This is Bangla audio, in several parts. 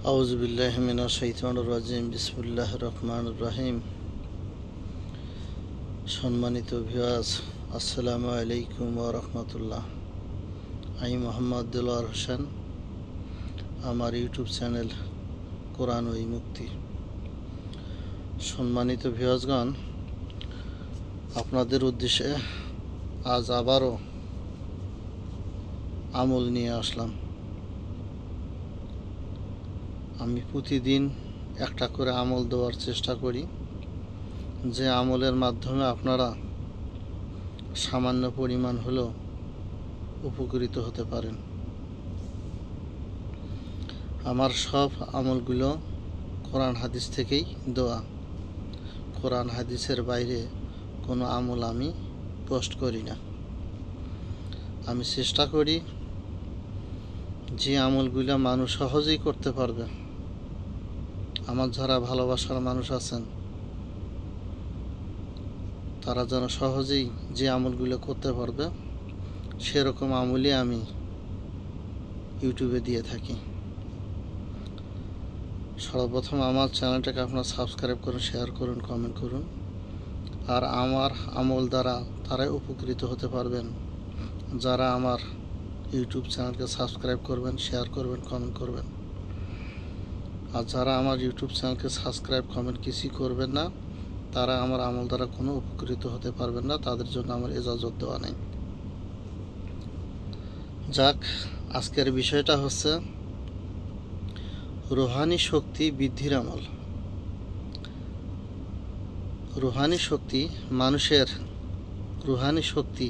আউযুবিল্লাহি মিনাশ শাইতানির রাজিম। বিসমিল্লাহির রহমানির রহিম। সম্মানিত ভিউয়ার্স, আসসালামু আলাইকুম ওয়া রাহমাতুল্লাহ। আমি মোহাম্মদ দিলওয়ার হোসেন। আমার ইউটিউব চ্যানেল কোরআন ও মুক্তি। সম্মানিত ভিউয়ার্সগণ, আপনাদের উদ্দেশ্যে আজ আবারও আমল নিয়ে আসলাম। আমি প্রতিদিন একটা করে আমল দেওয়ার চেষ্টা করি, যে আমলের মাধ্যমে আপনারা সামান্য পরিমাণ হলেও উপকৃত হতে পারেন। আমার সব আমলগুলো কোরআন হাদিস থেকেই দেওয়া। কোরআন হাদিসের বাইরে কোনো আমল আমি পোস্ট করি না। আমি চেষ্টা করি যে আমলগুলো মানুষ সহজেই করতে পারবে। আমার যারা ভালোবাসার মানুষ আছেন, তারা যেন সহজেই যে আমলগুলো করতে পারবে সেরকম আমলই আমি ইউটিউবে দিয়ে থাকি। সর্বপ্রথম আমার চ্যানেলটাকে আপনারা সাবস্ক্রাইব করুন, শেয়ার করুন, কমেন্ট করুন। আর আমার আমল দ্বারা তারাই উপকৃত হতে পারবেন যারা আমার ইউটিউব চ্যানেলকে সাবস্ক্রাইব করবেন, শেয়ার করবেন, কমেন্ট করবেন। আর যারা আমার ইউটিউব চ্যানেলকে সাবস্ক্রাইব, কমেন্ট কিছুই করবেন না, তারা আমার আমল দ্বারা কোনো উপকৃত হতে পারবেন না। তাদের জন্য আমার ইজাজত দেওয়া নেই। যাক, আজকের বিষয়টা হচ্ছে রুহানি শক্তি বৃদ্ধির আমল। রুহানি শক্তি, মানুষের রুহানি শক্তি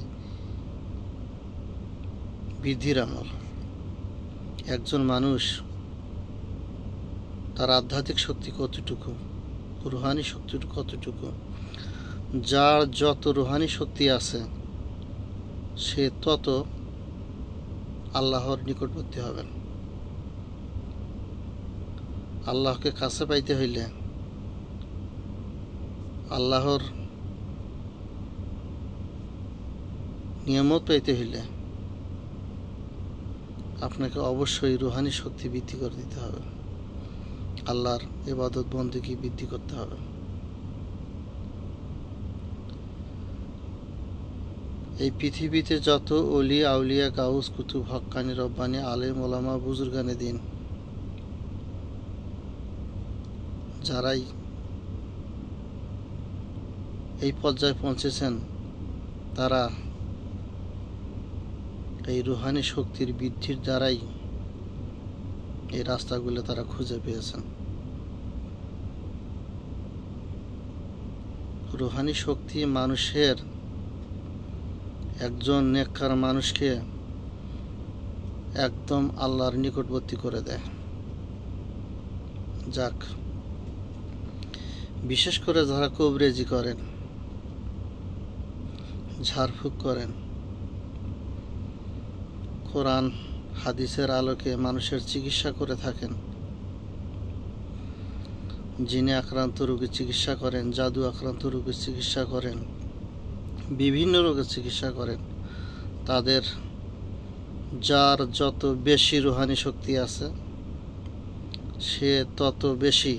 বৃদ্ধির আমল। একজন মানুষ তার আধ্যাত্মিক শক্তি কতটুকু, রুহানি শক্তি কতটুকু, যার যত রুহানি শক্তি আছে সে তত আল্লাহর নিকটবর্তী হবেন। আল্লাহকে কাছে পাইতে হইলে, আল্লাহর নিয়ামত পাইতে হইলে আপনাকে অবশ্যই রুহানি শক্তি বৃদ্ধি করে দিতে হবে। আল্লাহর ইবাদত বন্দেগী বৃদ্ধি করতে হবে। এই পৃথিবীতে যত ওলি আউলিয়া, গাউস, কুতুব, হক্কানি, রব্বানি, আলেম, ওলামা, বুজুর্গানে দিন, যারাই এই পর্যায়ে পৌঁছেছেন, তারা এই রুহানি শক্তির বৃদ্ধির দ্বারাই এই রাস্তাগুলো তারা খুঁজে পেয়েছেন। রুহানি শক্তি মানুষের, একজন নেককার মানুষকে একদম আল্লাহর নিকটবর্তী করে দেয়। যাক, বিশেষ করে যারা কবরেজি করেন, ঝাড়ফুঁক করেন, কোরআন হাদিসের আলোকে মানুষের চিকিৎসা করে থাকেন, জিনে আক্রান্ত রোগীর চিকিৎসা করেন, জাদু আক্রান্ত রোগীর চিকিৎসা করেন, বিভিন্ন রোগের চিকিৎসা করেন, তাদের যার যত বেশি রুহানি শক্তি আছে সে তত বেশি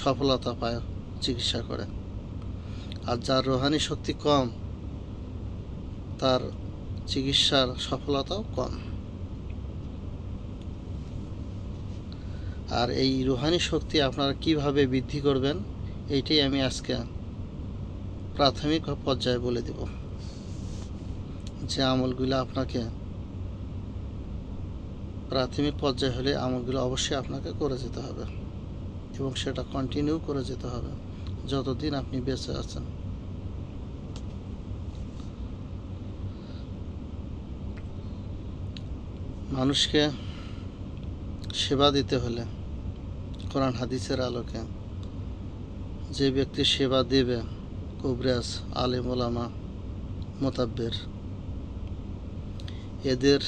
সফলতা পায় চিকিৎসা করে। আর যার রুহানি শক্তি কম, তার চিকিৎসার সফলতাও কম। আর এই রুহানি শক্তি আপনারা কিভাবে বৃদ্ধি করবেন, এইটাই আমি আজকে প্রাথমিক পর্যায়ে বলে দেব। যে আমলগুলো আপনাকে প্রাথমিক পর্যায়ে হলে আমলগুলো অবশ্যই আপনাকে করে যেতে হবে এবং সেটা কন্টিনিউ করে যেতে হবে যতদিন আপনি বেঁচে আছেন। মানুষকে সেবা দিতে হলে কোরআন হাদিসের আলোকে যে ব্যক্তি সেবা দেবে, কবরেজ, আলেম, ওলামা, মোতাব্বের, এদের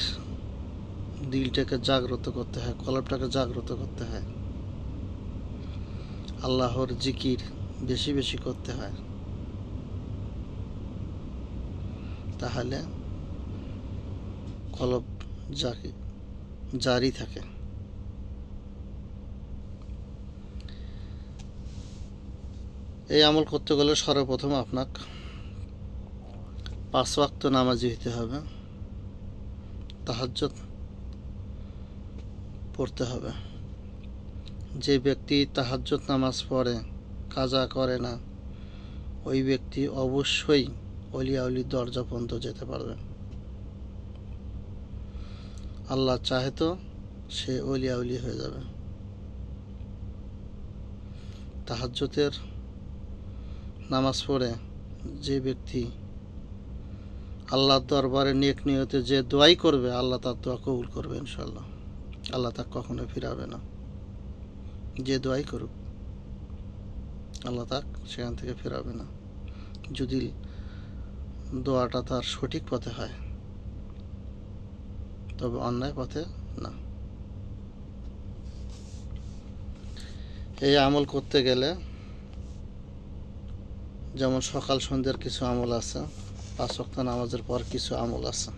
দিলটাকে জাগ্রত করতে হয়, কলবটাকে জাগ্রত করতে হয়, আল্লাহর জিকির বেশি বেশি করতে হয়। তাহলে কলব জারি থাকে। এই আমল করতে গেলে সর্বপ্রথম আপনাকে 5 ওয়াক্ত নামাজি হতে হবে, তাহাজ্জুদ পড়তে হবে। যে ব্যক্তি তাহাজ্জুদ নামাজ পড়ে কাজা করে না, ওই ব্যক্তি অবশ্যই অলিয়া অলির দরজা পর্যন্ত যেতে পারবে। আল্লাহ চাহে তো সে অলিয়া অলি হয়ে যাবে। তাহাজ্জুদের নামাজ পড়ে যে ব্যক্তি আল্লাহর দরবারে নেক নিয়তে যে দোয়াই করবে, আল্লাহ তার দোয়া কবুল করবে ইনশাআল্লাহ। আল্লাহ তাকে কখনো ফিরাবে না। যে দোয়াই করুক আল্লাহ তাকে সেখান থেকে ফিরাবে না, যদি দোয়াটা তার সঠিক পথে হয়, তবে অন্যায় পথে না। এই আমল করতে গেলে যেমন সকাল সন্ধ্যার কিছু আমল আছে, 5 ওয়াক্ত নামাজের পর কিছু আমল আছে।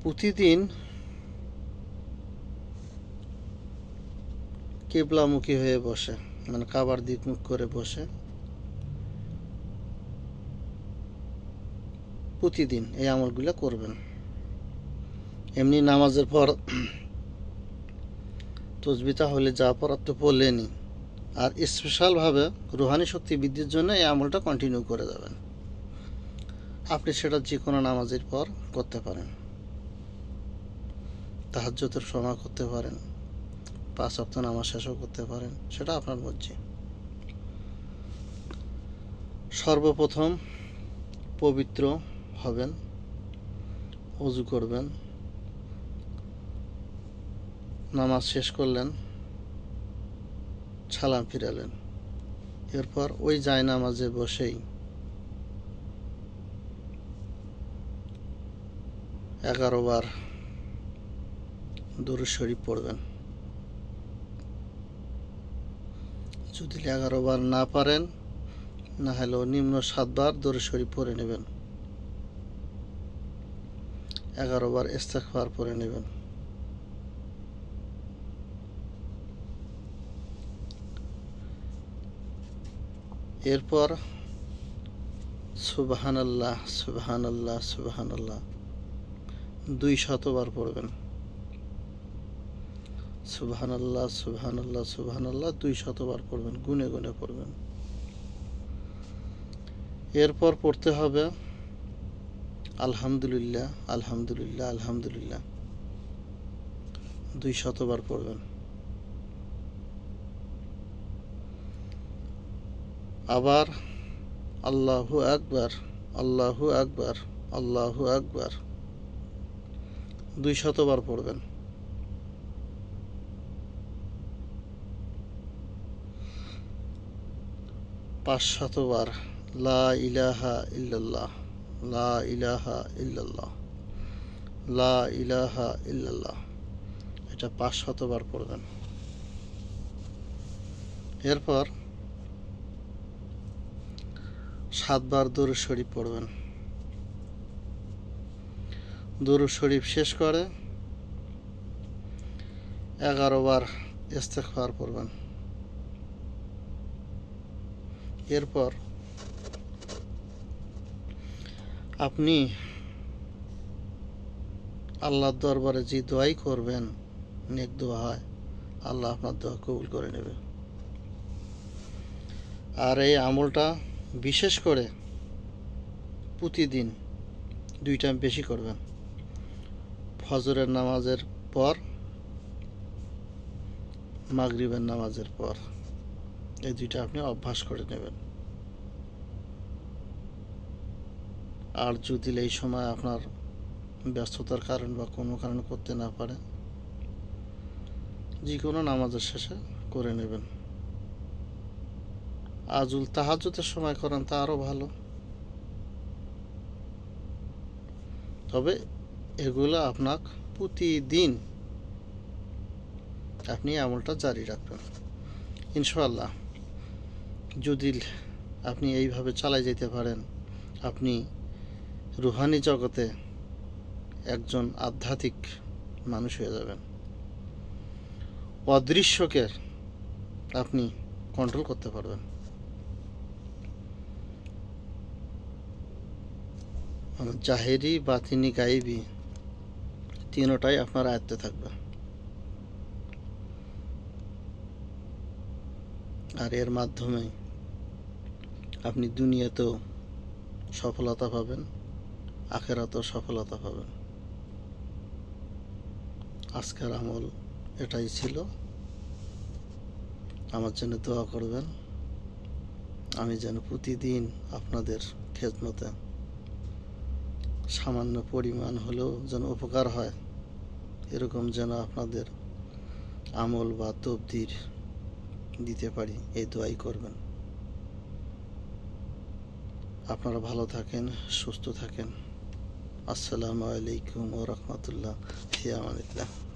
প্রতিদিন কিবলামুখী হয়ে বসে, মানে কাবার দিক মুখ করে বসে প্রতিদিন এই আমলগুলো করবেন। এমনি নামাজের পর তসবিহ তাহলে যা পড়ার তো পড়লেনই, আর স্পেশালভাবে রুহানি শক্তি বৃদ্ধির জন্য এই আমলটা কন্টিনিউ করে যাবেন। আপনি সেটা যে কোনো নামাজের পর করতে পারেন, তাহাজ্জুদের সময় করতে পারেন, 5 ওয়াক্ত নামাজ শেষও করতে পারেন, সেটা আপনার মর্জি। সর্বপ্রথম পবিত্র হবেন, ওযু করবেন, নামাজ শেষ করলেন, সালাম ফিরালেন। এরপর ওই জায়নামাজে বসেই 11 বার দুরূদ শরীফ পড়বেন। যদি 11 বার না পারেন, না হলেও নিম্ন 7 বার দুরূদ শরীফ পড়ে নেবেন, 11 বার ইস্তিগফার পড়ে নেবেন। এরপর সুবহানাল্লাহ সুবহানাল্লাহ সুবহানাল্লাহ 200 বার পড়বেন। সুবহানাল্লাহ সুবহানাল্লাহ সুবহানাল্লাহ 200 বার পড়বেন, গুনে গুনে পড়বেন। এরপর পড়তে হবে আলহামদুলিল্লাহ আলহামদুলিল্লাহ আলহামদুলিল্লাহ 200 বার পড়বেন। আবার আল্লাহু আকবার আল্লাহু আকবার আল্লাহু আকবার 200 বার পড়বেন। পাঁচশত বার লা ইলাহা ইল্লাল্লাহ লা ইলাহা ইল্লাল্লাহ লা ইলাহা ইল্লাল্লাহ, এটা 500 বার পড়বেন। এরপর 7 বার দুরূদ শরীফ পড়বেন। দুরূদ শরীফ শেষ করে 11 বার ইস্তিগফার পড়বেন। এরপর আপনি আল্লাহর দরবারে যে দোয়াই করবেন, নেক দোয়া হয়, আল্লাহ আপনার দোয়া কবুল করে নেবে। আর এই আমলটা বিশেষ করে প্রতিদিন 2 টাইম বেশি করবেন। ফজরের নামাজের পর, মাগরিবের নামাজের পর, এই 2টা আপনি অভ্যাস করে নেবেন। আর যদি এই সময় আপনার ব্যস্ততার কারণ বা কোনো কারণে করতে না পারেন, যে কোনো নামাজের শেষে করে নেবেন। আজুল তাহাজ্জুদের সময় করেন তা আরও ভালো। তবে এগুলো আপনার প্রতিদিন আপনি আমলটা জারি রাখবেন ইনশাআল্লাহ। যদি আপনি এইভাবে চালাই যেতে পারেন, আপনি রুহানি জগতে একজন আধ্যাত্মিক মানুষ হয়ে যাবেন। অদৃশ্যকে আপনি কন্ট্রোল করতে পারবেন। জাহেরি, বাতিনি, গায়েবী তিনটাই আপনার আয়ত্তে থাকবে। আর এর মাধ্যমে আপনি দুনিয়াতেও সফলতা পাবেন, আখেরাতেও সফলতা পাবেন। আজকের আমল এটাই ছিল। আমার জন্য দোয়া করবেন, আমি যেন প্রতিদিন আপনাদের খেদমতে সামান্য পরিমাণ হলেও যেন উপকার হয়, এরকম যেন আপনাদের আমল বা তবদির দিতে পারি, এই দোয়াই করবেন। আপনারা ভালো থাকেন, সুস্থ থাকেন। আসসালামু আলাইকুম ওয়া রাহমাতুল্লাহি ওয়া বারাকাতুহু।